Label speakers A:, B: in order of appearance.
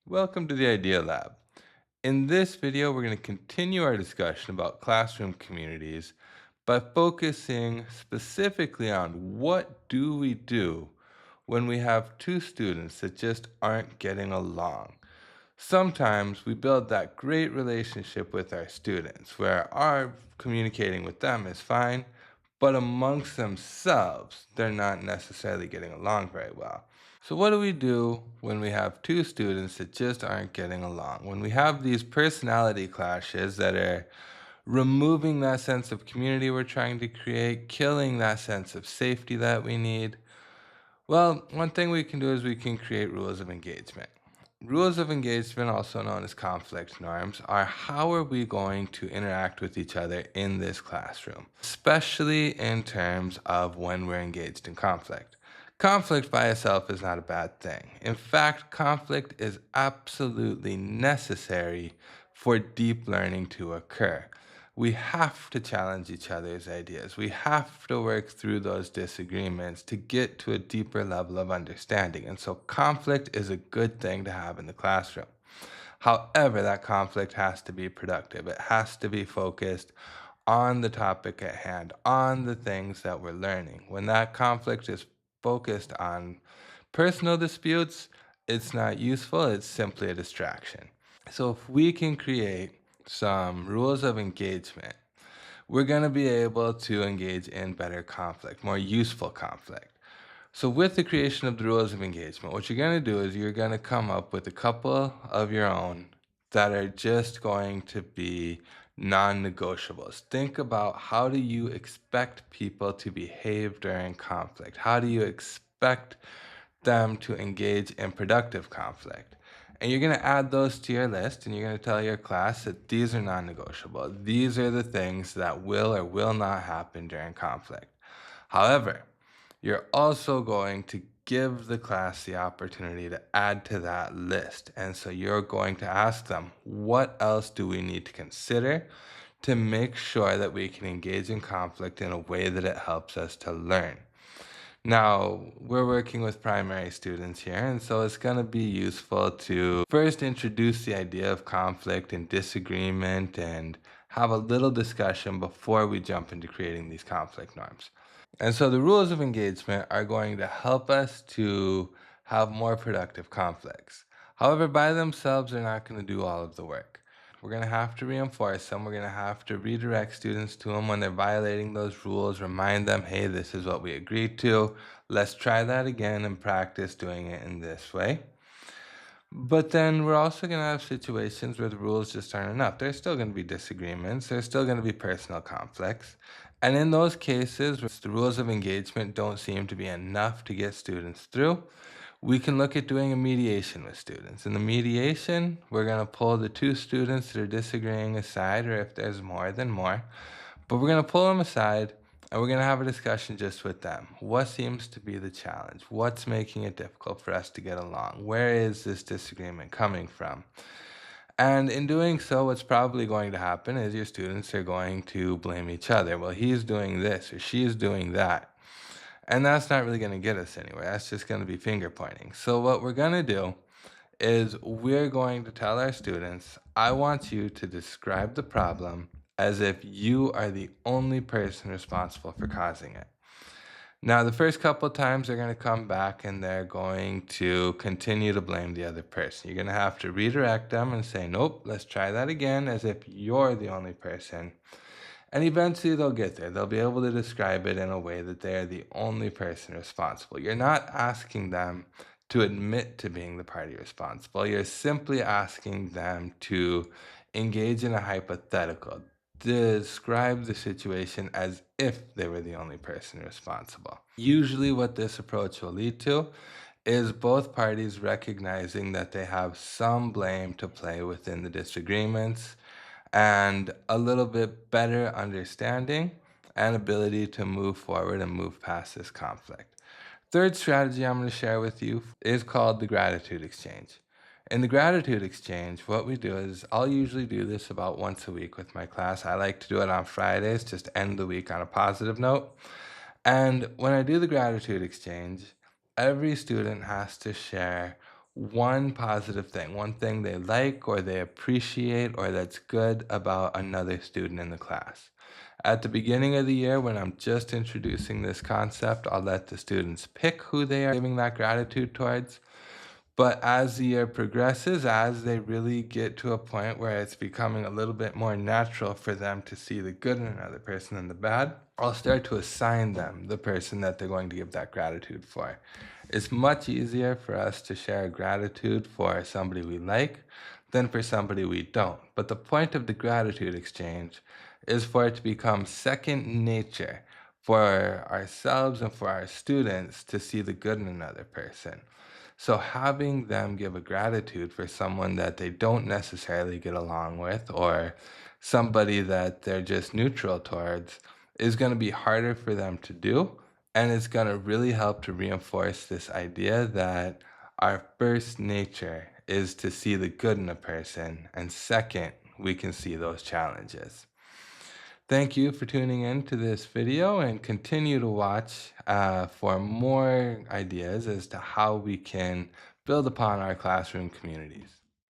A: Welcome to the Idea Lab. In this video, we're going to continue our discussion about classroom communities by focusing specifically on what do we do when we have two students that just aren't getting along. Sometimes we build that great relationship with our students where our communicating with them is fine, but amongst themselves, they're not necessarily getting along very well. So, what do we do when we have two students that just aren't getting along? When we have these personality clashes that are removing that sense of community we're trying to create, killing that sense of safety that we need? Well, one thing we can do is we can create rules of engagement. Rules of engagement, also known as conflict norms, are how are we going to interact with each other in this classroom, especially in terms of when we're engaged in conflict. Conflict by itself is not a bad thing. In fact, conflict is absolutely necessary for deep learning to occur. We have to challenge each other's ideas. We have to work through those disagreements to get to a deeper level of understanding. And so conflict is a good thing to have in the classroom. However, that conflict has to be productive. It has to be focused on the topic at hand, on the things that we're learning. When that conflict is focused on personal disputes, it's not useful, it's simply a distraction. So if we can create some rules of engagement, we're going to be able to engage in better conflict, more useful conflict. So with the creation of the rules of engagement, what you're going to do is you're going to come up with a couple of your own that are just going to be non-negotiables. Think about how do you expect people to behave during conflict? How do you expect them to engage in productive conflict? And you're going to add those to your list and you're going to tell your class that these are non-negotiable. These are the things that will or will not happen during conflict. However, you're also going to give the class the opportunity to add to that list. And so you're going to ask them, what else do we need to consider to make sure that we can engage in conflict in a way that it helps us to learn? Now, we're working with primary students here, and so it's going to be useful to first introduce the idea of conflict and disagreement and have a little discussion before we jump into creating these conflict norms. And so the rules of engagement are going to help us to have more productive conflicts. However, by themselves, they're not going to do all of the work. We're going to have to reinforce them. We're going to have to redirect students to them when they're violating those rules, remind them, hey, this is what we agreed to. Let's try that again and practice doing it in this way. But then we're also going to have situations where the rules just aren't enough. There's still going to be disagreements. There's still going to be personal conflicts. And in those cases, where the rules of engagement don't seem to be enough to get students through, we can look at doing a mediation with students. In the mediation, we're going to pull the two students that are disagreeing aside, or if there's more, then more. But we're going to pull them aside and we're going to have a discussion just with them. What seems to be the challenge? What's making it difficult for us to get along? Where is this disagreement coming from? And in doing so, what's probably going to happen is your students are going to blame each other. Well, he's doing this or she's doing that. And that's not really going to get us anywhere. That's just going to be finger pointing. So what we're going to do is we're going to tell our students, I want you to describe the problem as if you are the only person responsible for causing it. Now, the first couple times they're going to come back and they're going to continue to blame the other person. You're going to have to redirect them and say, nope, let's try that again as if you're the only person. And eventually they'll get there. They'll be able to describe it in a way that they're the only person responsible. You're not asking them to admit to being the party responsible. You're simply asking them to engage in a hypothetical, describe the situation as if they were the only person responsible. Usually, what this approach will lead to is both parties recognizing that they have some blame to play within the disagreements and a little bit better understanding and ability to move forward and move past this conflict. Third strategy I'm going to share with you is called the gratitude exchange. In the gratitude exchange, what we do is I'll usually do this about once a week with my class. I like to do it on Fridays, just to end the week on a positive note. And when I do the gratitude exchange, every student has to share one positive thing, one thing they like or they appreciate or that's good about another student in the class. At the beginning of the year, when I'm just introducing this concept, I'll let the students pick who they are giving that gratitude towards. But as the year progresses, as they really get to a point where it's becoming a little bit more natural for them to see the good in another person and the bad, I'll start to assign them the person that they're going to give that gratitude for. It's much easier for us to share gratitude for somebody we like than for somebody we don't. But the point of the gratitude exchange is for it to become second nature for ourselves and for our students to see the good in another person. So having them give a gratitude for someone that they don't necessarily get along with or somebody that they're just neutral towards is going to be harder for them to do. And it's going to really help to reinforce this idea that our first nature is to see the good in a person. And second, we can see those challenges. Thank you for tuning in to this video and continue to watch for more ideas as to how we can build upon our classroom communities.